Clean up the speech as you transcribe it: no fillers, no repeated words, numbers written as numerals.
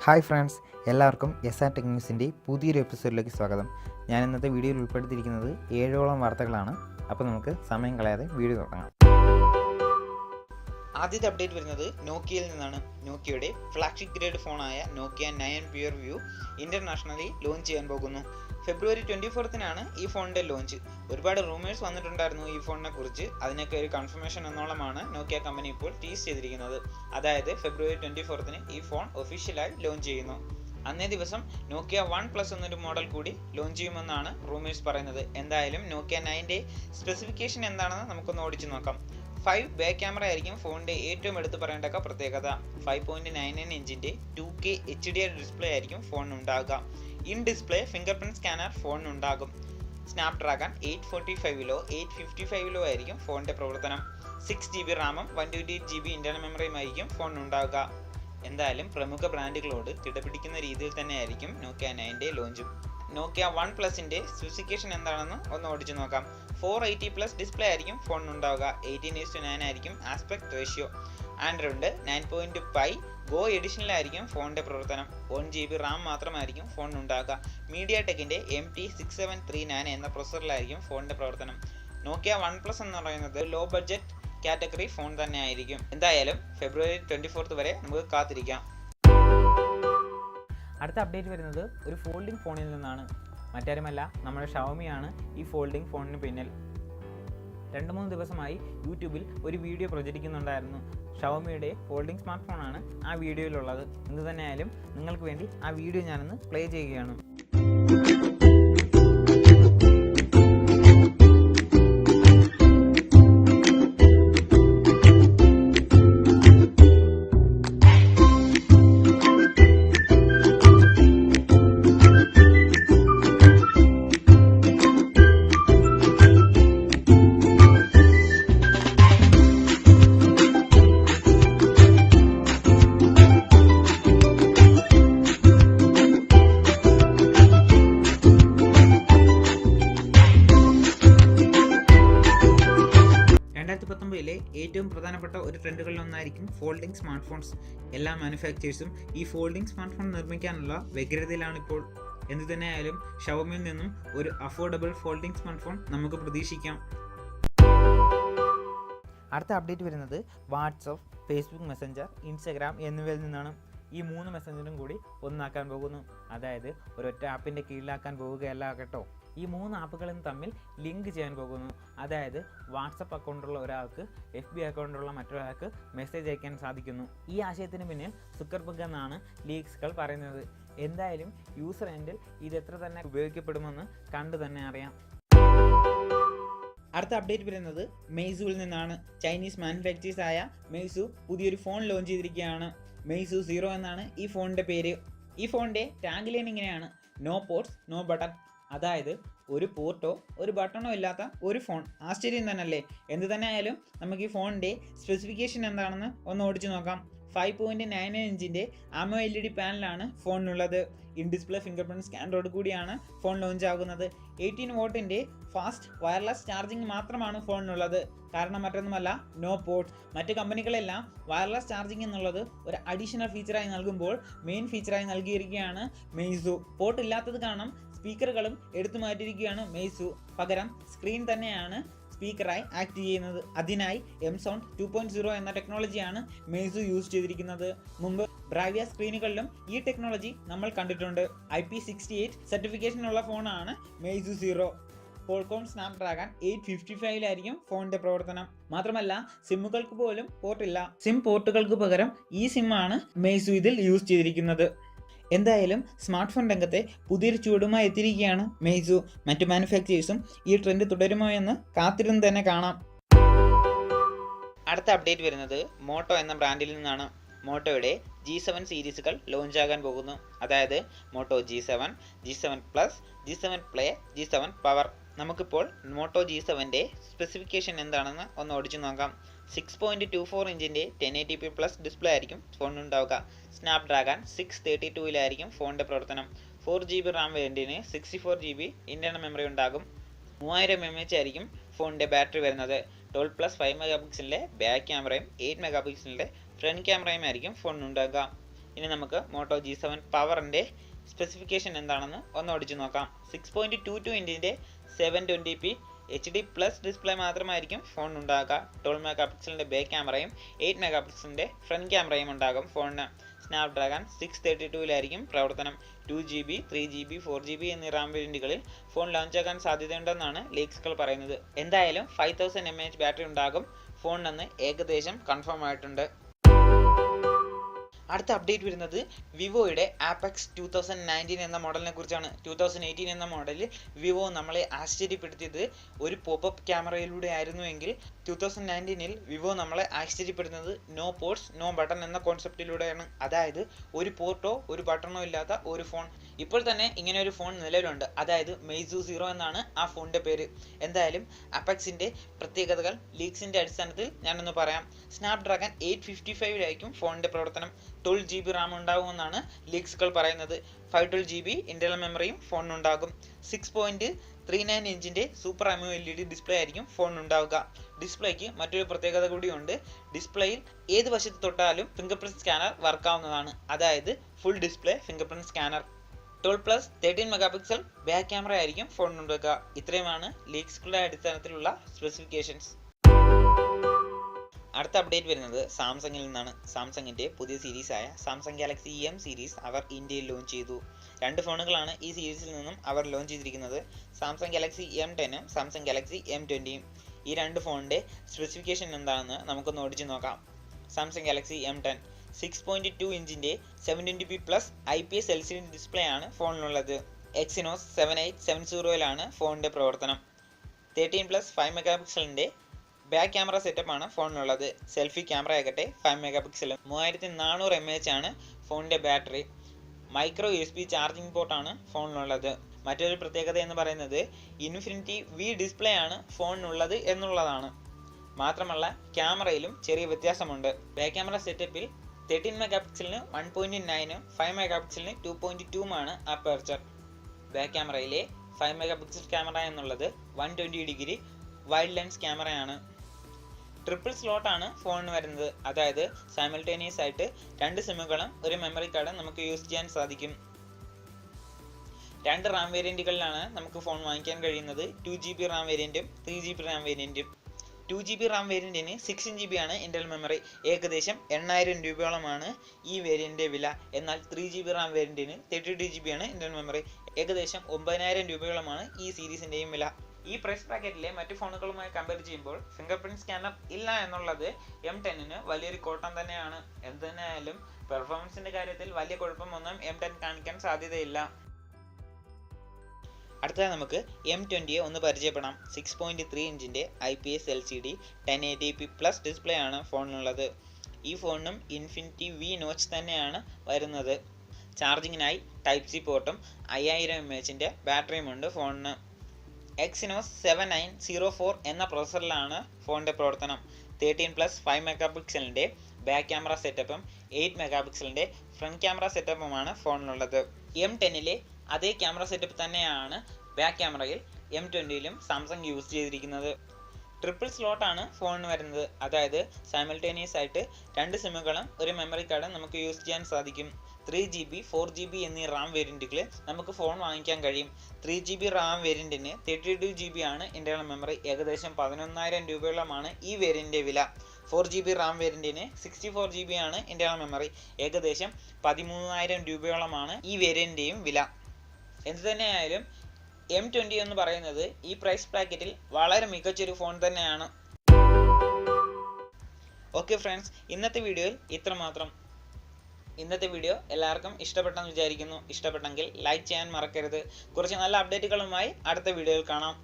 Hi friends, എല്ലാവർക്കും S tech ന്യൂസിൻ്റെ പുതിയൊരു എപ്പിസോഡിലേക്ക് സ്വാഗതം. ഞാൻ ഇന്നത്തെ വീഡിയോയിൽ ഉൾപ്പെടുത്തിയിരിക്കുന്നത് 7ഓളം വാർത്തകളാണ്. അപ്പോൾ നമുക്ക് സമയം കളയാതെ വീഡിയോ തുടങ്ങാം. ആദ്യത്തെ അപ്ഡേറ്റ് വരുന്നത് നോക്കിയയിൽ നിന്നാണ്. നോക്കിയയുടെ ഫ്ലാഗ്ഷിപ്പ് ഗ്രേഡ് ഫോണായ nokia9 pure view internationally launch ചെയ്യാൻ പോകുന്നു. ഫെബ്രുവരി 24-നാണ് ഈ ഫോണിൻ്റെ ലോഞ്ച്. ഒരുപാട് റൂമേഴ്സ് വന്നിട്ടുണ്ടായിരുന്നു ഈ ഫോണിനെ കുറിച്ച്. അതിനൊക്കെ ഒരു കൺഫർമേഷൻ എന്നോളമാണ് നോക്കിയ കമ്പനി ഇപ്പോൾ ടീസ് ചെയ്തിരിക്കുന്നത്. അതായത് ഫെബ്രുവരി 24-ന് ഈ ഫോൺ ഒഫീഷ്യലായി ലോഞ്ച് ചെയ്യുന്നു. അന്നേ ദിവസം നോക്കിയ 1+ എന്നൊരു മോഡൽ കൂടി ലോഞ്ച് ചെയ്യുമെന്നാണ് റൂമേഴ്സ് പറയുന്നത്. എന്തായാലും നോക്കിയ 9ൻ്റെ സ്പെസിഫിക്കേഷൻ എന്താണെന്ന് നമുക്കൊന്ന് ഓടിച്ചു നോക്കാം. 5 ബാക്ക് ക്യാമറ ആയിരിക്കും ഫോണിൻ്റെ ഏറ്റവും എടുത്തു പറയേണ്ട പ്രത്യേകത. 5.99 ഇഞ്ചിൻ്റെ 2K HDR ഡിസ്പ്ലേ ആയിരിക്കും ഫോണിന് ഉണ്ടാകുക. In display finger print scanner ഫോണിന് ഉണ്ടാകും. സ്നാപ്ഡ്രാഗൺ 845-ലോ 855-ലോ ആയിരിക്കും ഫോണിൻ്റെ പ്രവർത്തനം. 6GB റാമും 128GB ഇന്റർണൽ മെമ്മറിയും ആയിരിക്കും ഫോണിന് ഉണ്ടാകുക. എന്തായാലും പ്രമുഖ ബ്രാൻഡുകളോട് കിടപിടിക്കുന്ന രീതിയിൽ തന്നെയായിരിക്കും നോക്കിയ 9ൻ്റെ ലോഞ്ചും. നോക്കിയ 1+ൻ്റെ സ്പെസിഫിക്കേഷൻ എന്താണെന്ന് ഒന്ന് ഓടിച്ചു നോക്കാം. 480+ ഡിസ്പ്ലേ ആയിരിക്കും ഫോണിന് ഉണ്ടാവുക. 18:9 ആയിരിക്കും ആസ്പെക്ട് റേഷ്യോ. ആൻഡ്രോയിഡ് 9.5 ഗോ എഡിഷനിലായിരിക്കും ഫോണിൻ്റെ പ്രവർത്തനം. 1GB റാം മാത്രമായിരിക്കും ഫോണിന് ഉണ്ടാവുക. മീഡിയ ടെക്കിൻ്റെ MT6739 എന്ന പ്രൊസസറിലായിരിക്കും ഫോണിൻ്റെ പ്രവർത്തനം. നോക്കിയ 1+ എന്ന് പറയുന്നത് ലോ ബഡ്ജറ്റ് കാറ്റഗറി ഫോൺ തന്നെ ആയിരിക്കും. എന്തായാലും ഫെബ്രുവരി 24 വരെ നമുക്ക് കാത്തിരിക്കാം. അടുത്ത അപ്ഡേറ്റ് വരുന്നത് ഒരു ഫോൾഡിംഗ് ഫോണിൽ നിന്നാണ്. മറ്റാരുമല്ല, നമ്മുടെ ഷവമിയാണ് ഈ ഫോൾഡിംഗ് ഫോണിന് പിന്നിൽ. 2-3 ദിവസമായി യൂട്യൂബിൽ ഒരു വീഡിയോ പ്രചരിക്കുന്നുണ്ടായിരുന്നു. ഷവമിയുടെ ഫോൾഡിംഗ് സ്മാർട്ട് ഫോണാണ് ആ വീഡിയോയിലുള്ളത്. എന്ത് തന്നെയായാലും നിങ്ങൾക്ക് വേണ്ടി ആ വീഡിയോ ഞാനൊന്ന് പ്ലേ ചെയ്യുകയാണ്. ഏറ്റവും പ്രധാനപ്പെട്ട ഒരു ട്രെൻഡുകളിലൊന്നായിരിക്കും ഫോൾഡിംഗ് സ്മാർട്ട് ഫോൺസ്. എല്ലാ മാനുഫാക്ചേഴ്സും ഈ ഫോൾഡിംഗ് സ്മാർട്ട് ഫോൺ നിർമ്മിക്കാനുള്ള വ്യഗ്രതയിലാണിപ്പോൾ. എന്തു തന്നെയായാലും ഷവമിയിൽ നിന്നും ഒരു അഫോർഡബിൾ ഫോൾഡിംഗ് സ്മാർട്ട് ഫോൺ നമുക്ക് പ്രതീക്ഷിക്കാം. അടുത്ത അപ്ഡേറ്റ് വരുന്നത് വാട്സപ്പ്, ഫേസ്ബുക്ക് മെസ്സഞ്ചർ, ഇൻസ്റ്റഗ്രാം എന്നിവയിൽ നിന്നാണ്. ഈ 3 മെസ്സഞ്ചറും കൂടി ഒന്നാക്കാൻ പോകുന്നു. അതായത് ഒരൊറ്റ ആപ്പിൻ്റെ കീഴിലാക്കാൻ പോവുകയല്ല കേട്ടോ. ഈ 3 ആപ്പുകളും തമ്മിൽ ലിങ്ക് ചെയ്യാൻ പോകുന്നു. അതായത് വാട്സപ്പ് അക്കൗണ്ടുള്ള ഒരാൾക്ക് FB അക്കൗണ്ടുള്ള മറ്റൊരാൾക്ക് മെസ്സേജ് അയക്കാൻ സാധിക്കുന്നു. ഈ ആശയത്തിന് പിന്നിൽ സുക്കർബർഗ് എന്നാണ് ലീക്സുകൾ പറയുന്നത്. എന്തായാലും യൂസർ എൻഡിൽ ഇത് എത്ര തന്നെ ഉപയോഗിക്കപ്പെടുമെന്ന് കണ്ടു തന്നെ അറിയാം. അടുത്ത അപ്ഡേറ്റ് വരുന്നത് മെയ്സുവിൽ നിന്നാണ്. ചൈനീസ് മാനുഫാക്ചേഴ്സ് ആയ മെയ്സു പുതിയൊരു ഫോൺ ലോഞ്ച് ചെയ്തിരിക്കുകയാണ്. Meizu Zero എന്നാണ് ഈ ഫോണിൻ്റെ പേര്. ഈ ഫോണിൻ്റെ ടാഗ് ലൈൻ ഇങ്ങനെയാണ്: നോ പോർട്സ് നോ ബട്ടൺ. അതായത് ഒരു പോർട്ടോ ഒരു ബട്ടണോ ഇല്ലാത്ത ഒരു ഫോൺ. ആശ്ചര്യം തന്നെയല്ലേ? എന്ത് തന്നെ ആയാലും നമുക്ക് ഈ ഫോണിൻ്റെ സ്പെസിഫിക്കേഷൻ എന്താണെന്ന് ഒന്ന് ഓടിച്ചു നോക്കാം. 5.99 ഇഞ്ചിൻ്റെ AMOLED പാനലാണ് ഫോണിനുള്ളത്. ഇൻ ഡിസ്പ്ലേ ഫിംഗർ പ്രിന്റ് സ്കാനറോട് കൂടിയാണ് ഫോൺ ലോഞ്ച് ആകുന്നത്. 18 വാട്ടിൻ്റെ ഫാസ്റ്റ് വയർലെസ് ചാർജിങ് മാത്രമാണ് ഫോണിനുള്ളത്. കാരണം മറ്റൊന്നുമല്ല, നോ പോർട്ട്. മറ്റ് കമ്പനികളെല്ലാം വയർലെസ് ചാർജിങ് എന്നുള്ളത് ഒരു അഡീഷണൽ ഫീച്ചറായി നൽകുമ്പോൾ മെയിൻ ഫീച്ചറായി നൽകിയിരിക്കുകയാണ് മെയ്സു. പോർട്ട് ഇല്ലാത്തത് കാരണം സ്പീക്കറുകളും എടുത്തു മാറ്റിയിരിക്കുകയാണ് മെയ്സു. പകരം സ്ക്രീൻ തന്നെയാണ് സ്പീക്കറായി ആക്ട് ചെയ്യുന്നത്. അതിനായി M-Sound 2.0 എന്ന ടെക്നോളജിയാണ് മെയ്സു യൂസ് ചെയ്തിരിക്കുന്നത്. മുമ്പ് ബ്രാവിയ സ്ക്രീനുകളിലും ഈ ടെക്നോളജി നമ്മൾ കണ്ടിട്ടുണ്ട്. IP68 സർട്ടിഫിക്കേഷനുള്ള ഫോണാണ് Meizu Zero. Qualcomm സ്നാപ്ഡ്രാഗൺ 855-ലായിരിക്കും ഫോണിൻ്റെ പ്രവർത്തനം. മാത്രമല്ല സിമ്മുകൾക്ക് പോലും പോർട്ടില്ല. സിം പോർട്ടുകൾക്ക് പകരം ഈ സിമ്മാണ് മെയ്സു ഇതിൽ യൂസ് ചെയ്തിരിക്കുന്നത്. എന്തായാലും സ്മാർട്ട് ഫോൺ രംഗത്തെ പുതിയൊരു ചുവടുമായി എത്തിയിരിക്കുകയാണ് മെയ്സു. മറ്റു മാനുഫാക്ചേഴ്സും ഈ ട്രെൻഡ് തുടരുമോ എന്ന് കാത്തിരുന്ന് തന്നെ കാണാം. അടുത്ത അപ്ഡേറ്റ് വരുന്നത് മോട്ടോ എന്ന ബ്രാൻഡിൽ നിന്നാണ്. മോട്ടോയുടെ G7 സീരീസുകൾ ലോഞ്ച് ആകാൻ പോകുന്നു. അതായത് Moto G7, G7 Plus, G7 Play, G7 Power. നമുക്കിപ്പോൾ മോട്ടോ G7ൻ്റെ സ്പെസിഫിക്കേഷൻ എന്താണെന്ന് ഒന്ന് ഓടിച്ചു നോക്കാം. 6.24 ഇഞ്ചിൻ്റെ 1080p+ ഡിസ്പ്ലേ ആയിരിക്കും ഫോണിനുണ്ടാവുക. സ്നാപ്ഡ്രാഗൺ 632-ലായിരിക്കും ഫോണിൻ്റെ പ്രവർത്തനം. 4GB Ram വേരിയൻറ്റിന് 64GB internal memory ഉണ്ടാകും. 3000 mAh ആയിരിക്കും ഫോണിൻ്റെ ബാറ്ററി വരുന്നത്. 12+5 മെഗാ പിക്സലിൻ്റെ ബാക്ക് ക്യാമറയും 8 മെഗാ പിക്സലിൻ്റെ ഫ്രണ്ട് ക്യാമറയും ആയിരിക്കും ഫോണിനുണ്ടാകുക. ഇനി നമുക്ക് മോട്ടോ G7 പവറിൻ്റെ സ്പെസിഫിക്കേഷൻ എന്താണെന്ന് ഒന്ന് ഓടിച്ചു നോക്കാം. 6.22 ഇഞ്ചിൻ്റെ 720p HD+ ഡിസ്പ്ലേ മാത്രമായിരിക്കും ഫോൺ ഉണ്ടാകുക. 12 മെഗാ പിക്സലിൻ്റെ ബാക്ക് ക്യാമറയും 8 മെഗാ പിക്സലിൻ്റെ ഫ്രണ്ട് ക്യാമറയും ഉണ്ടാകും. ഫോണിന് സ്നാപ്ഡ്രാഗൺ 632 പ്രവർത്തനം. 2GB 3GB 4GB എന്നീ റാം വേരിയന്റുകളിൽ ഫോൺ ലോഞ്ചാക്കാൻ സാധ്യതയുണ്ടെന്നാണ് ലീക്സുകൾ പറയുന്നത്. എന്തായാലും 5000 mAh ബാറ്ററി ഉണ്ടാകും ഫോണിനെന്ന് ഏകദേശം കൺഫേം ആയിട്ടുണ്ട്. അടുത്ത അപ്ഡേറ്റ് വരുന്നത് വിവോയുടെ Apex 2019 എന്ന മോഡലിനെ കുറിച്ചാണ്. 2018 എന്ന മോഡലിൽ വിവോ നമ്മളെ ആശ്ചര്യപ്പെടുത്തിയത് ഒരു പോപ്പപ്പ് ക്യാമറയിലൂടെ ആയിരുന്നുവെങ്കിൽ 2019 വിവോ നമ്മളെ ആശ്ചര്യപ്പെടുന്നത് നോ പോർട്സ് നോ ബട്ടൺ എന്ന കോൺസെപ്റ്റിലൂടെയാണ്. അതായത് ഒരു പോർട്ടോ ഒരു ബട്ടണോ ഇല്ലാത്ത ഒരു ഫോൺ. ഇപ്പോൾ തന്നെ ഇങ്ങനെ ഒരു ഫോൺ നിലവിലുണ്ട്. അതായത് Meizu Zero എന്നാണ് ആ ഫോണിൻ്റെ പേര്. എന്തായാലും അപെക്സിൻ്റെ പ്രത്യേകതകൾ ലീക്സിൻ്റെ അടിസ്ഥാനത്തിൽ ഞാനൊന്ന് പറയാം. സ്നാപ്ഡ്രാഗൺ 855 ഫോണിൻ്റെ പ്രവർത്തനം. 12GB റാം ഉണ്ടാകുമെന്നാണ് ലീക്സുകൾ പറയുന്നത്. 512GB ഇന്റർണൽ മെമ്മറിയും ഫോണിനുണ്ടാകും. 6.39 ഇഞ്ചിൻ്റെ സൂപ്പർ AMOLED ഡിസ്പ്ലേ ആയിരിക്കും ഫോണിനുണ്ടാവുക. ഡിസ്പ്ലേക്ക് മറ്റൊരു പ്രത്യേകത കൂടിയുണ്ട്. ഡിസ്പ്ലേയിൽ ഏത് വശത്ത് തൊട്ടാലും ഫിംഗർ പ്രിന്റ് സ്കാനർ വർക്കാവുന്നതാണ്. അതായത് full display finger print scanner. 12+13 mega pixel back camera ആയിരിക്കും ഫോണിനുണ്ടാവുക. ഇത്രയുമാണ് ലീക്സുകളുടെ അടിസ്ഥാനത്തിലുള്ള സ്പെസിഫിക്കേഷൻസ്. അടുത്ത അപ്ഡേറ്റ് വരുന്നത് സാംസങ്ങിൽ നിന്നാണ്. സാംസങ്ങിൻ്റെ പുതിയ സീരീസായ സാംസങ് ഗാലക്സി M സീരീസ് അവർ ഇന്ത്യയിൽ ലോഞ്ച് ചെയ്തു. 2 ഫോണുകളാണ് ഈ സീരീസിൽ നിന്നും അവർ ലോഞ്ച് ചെയ്തിരിക്കുന്നത്. Samsung Galaxy M10 Samsung Galaxy M20. ഈ 2 ഫോണിൻ്റെ സ്പെസിഫിക്കേഷൻ എന്താണെന്ന് നമുക്കൊന്ന് ഓടിച്ചു നോക്കാം. സാംസങ് ഗാലക്സി M10 6.2 ഇഞ്ചിൻ്റെ 720p+ IPS LCD ഡിസ്പ്ലേ ആണ് ഫോണിനുള്ളത്. Exynos 7870 ഫോണിൻ്റെ പ്രവർത്തനം. 13+5 മെഗാ പിക്സലിൻ്റെ ബാക്ക് ക്യാമറ സെറ്റപ്പ് ആണ് ഫോണിനുള്ളത്. സെൽഫി ക്യാമറ ആകട്ടെ 5 മെഗാ പിക്സൽ. 3400 mAh ആണ് ഫോണിൻ്റെ ബാറ്ററി. മൈക്രോ USB ചാർജിംഗ് പോർട്ടാണ് ഫോണിനുള്ളത്. മറ്റൊരു പ്രത്യേകത എന്ന് പറയുന്നത് ഇൻഫിനിറ്റി V ഡിസ്പ്ലേ ആണ് ഫോണിനുള്ളത് എന്നുള്ളതാണ്. മാത്രമല്ല ക്യാമറയിലും ചെറിയ വ്യത്യാസമുണ്ട്. ബാക്ക് ക്യാമറ സെറ്റപ്പിൽ 13 മെഗാ പിക്സലിന് 1.9, 5 മെഗാ പിക്സലിന് 2.2 ആണ് അപ്പർച്ചർ. ബാക്ക് ക്യാമറയിലെ 5 മെഗാ പിക്സൽ ക്യാമറ എന്നുള്ളത് 120° വൈഡ് ലെൻസ് ക്യാമറയാണ്. ട്രിപ്പിൾ സ്ലോട്ട് ആണ് ഫോണിന് വരുന്നത്. അതായത് സൈമൾട്ടേനിയസ് ആയിട്ട് 2 സിമ്മുകളും ഒരു മെമ്മറി കാർഡും നമുക്ക് യൂസ് ചെയ്യാൻ സാധിക്കും. 2 റാം വേരിയന്റുകളിലാണ് നമുക്ക് ഫോൺ വാങ്ങിക്കാൻ കഴിയുന്നത്. 2GB Ram വേരിയന്റും 3GB Ram വേരിയന്റും. 2GB Ram വേരിയന്റിന് 16GB ആണ് ഇന്റർണൽ മെമ്മറി. ഏകദേശം 8000 രൂപയോളമാണ് ഈ വേരിയന്റിന്റെ വില. എന്നാൽ 3GB റാം വേരിയന്റിന് 32GB ആണ് ഇന്റർണൽ മെമ്മറി. ഏകദേശം 9000 രൂപയോളമാണ് ഈ സീരീസിന്റെയും വില. ഈ പ്രൈസ് ബ്രാക്കറ്റിലെ മറ്റു ഫോണുകളുമായി കമ്പയർ ചെയ്യുമ്പോൾ ഫിംഗർ പ്രിന്റ് സ്കാനർ ഇല്ല എന്നുള്ളത് M10 വലിയൊരു കോട്ടം തന്നെയാണ്. എന്തിനായാലും പെർഫോമൻസിന്റെ കാര്യത്തിൽ വലിയ കുഴപ്പമൊന്നും M10 കാണിക്കാൻ സാധ്യതയില്ല. അടുത്തതായി നമുക്ക് M20 ഒന്ന് പരിചയപ്പെടാം. 6.3 ഇഞ്ചിൻ്റെ IPS LCD 1080p+ ഡിസ്പ്ലേ ആണ് ഫോണിനുള്ളത്. ഈ ഫോണിനും ഇൻഫിനിറ്റി V നോച്ച് തന്നെയാണ് വരുന്നത്. ചാർജിങ്ങിനായി Type-C പോർട്ടും 5000 mAh ബാറ്ററിയും ഉണ്ട് ഫോണിന്. Exynos 7904 എന്ന പ്രോസസ്സറിലാണ് ഫോണിൻ്റെ പ്രവർത്തനം. 13+5 മെഗാ പിക്സലിൻ്റെ ബാക്ക് ക്യാമറ സെറ്റപ്പും 8 മെഗാ പിക്സലിൻ്റെ ഫ്രണ്ട് ക്യാമറ സെറ്റപ്പുമാണ് ഫോണിനുള്ളത്. M10 അതേ ക്യാമറ സെറ്റപ്പ് തന്നെയാണ് ബാക്ക് ക്യാമറയിൽ M20 സാംസങ് യൂസ് ചെയ്തിരിക്കുന്നത്. ട്രിപ്പിൾ സ്ലോട്ട് ആണ് ഫോണിന് വരുന്നത്. അതായത് സൈമൾട്ടേനിയസ് ആയിട്ട് 2 സിമ്മുകളും ഒരു മെമ്മറി കാർഡും നമുക്ക് യൂസ് ചെയ്യാൻ സാധിക്കും. 3GB 4GB എന്നീ റാം വേരിയന്റുകളിൽ നമുക്ക് ഫോൺ വാങ്ങിക്കാൻ കഴിയും. 3GB റാം വേരിയന്റിന് 32GB ആണ് ഇന്റർണൽ മെമ്മറി. ഏകദേശം 11000 രൂപയോളമാണ് ഈ വേരിയന്റിന്റെ വില. 4GB റാം വേരിയന്റിന് 64GB ആണ് ഇന്റർണൽ മെമ്മറി. ഏകദേശം 13000 രൂപയോളമാണ് ഈ വേരിയന്റിന്റെയും വില. എന്തു തന്നെയായാലും M20 എന്ന് പറയുന്നത് ഈ പ്രൈസ് ബ്രാക്കറ്റിൽ വളരെ മികച്ചൊരു ഫോൺ തന്നെയാണ്. ഓക്കെ ഫ്രണ്ട്സ്, ഇന്നത്തെ വീഡിയോയിൽ ഇത്രമാത്രം. ഇന്നത്തെ വീഡിയോ എല്ലാവർക്കും ഇഷ്ടപ്പെട്ടെന്ന് വിചാരിക്കുന്നു. ഇഷ്ടപ്പെട്ടെങ്കിൽ ലൈക്ക് ചെയ്യാൻ മറക്കരുത്. കുറച്ച് നല്ല അപ്ഡേറ്റുകളുമായി അടുത്ത വീഡിയോയിൽ കാണാം.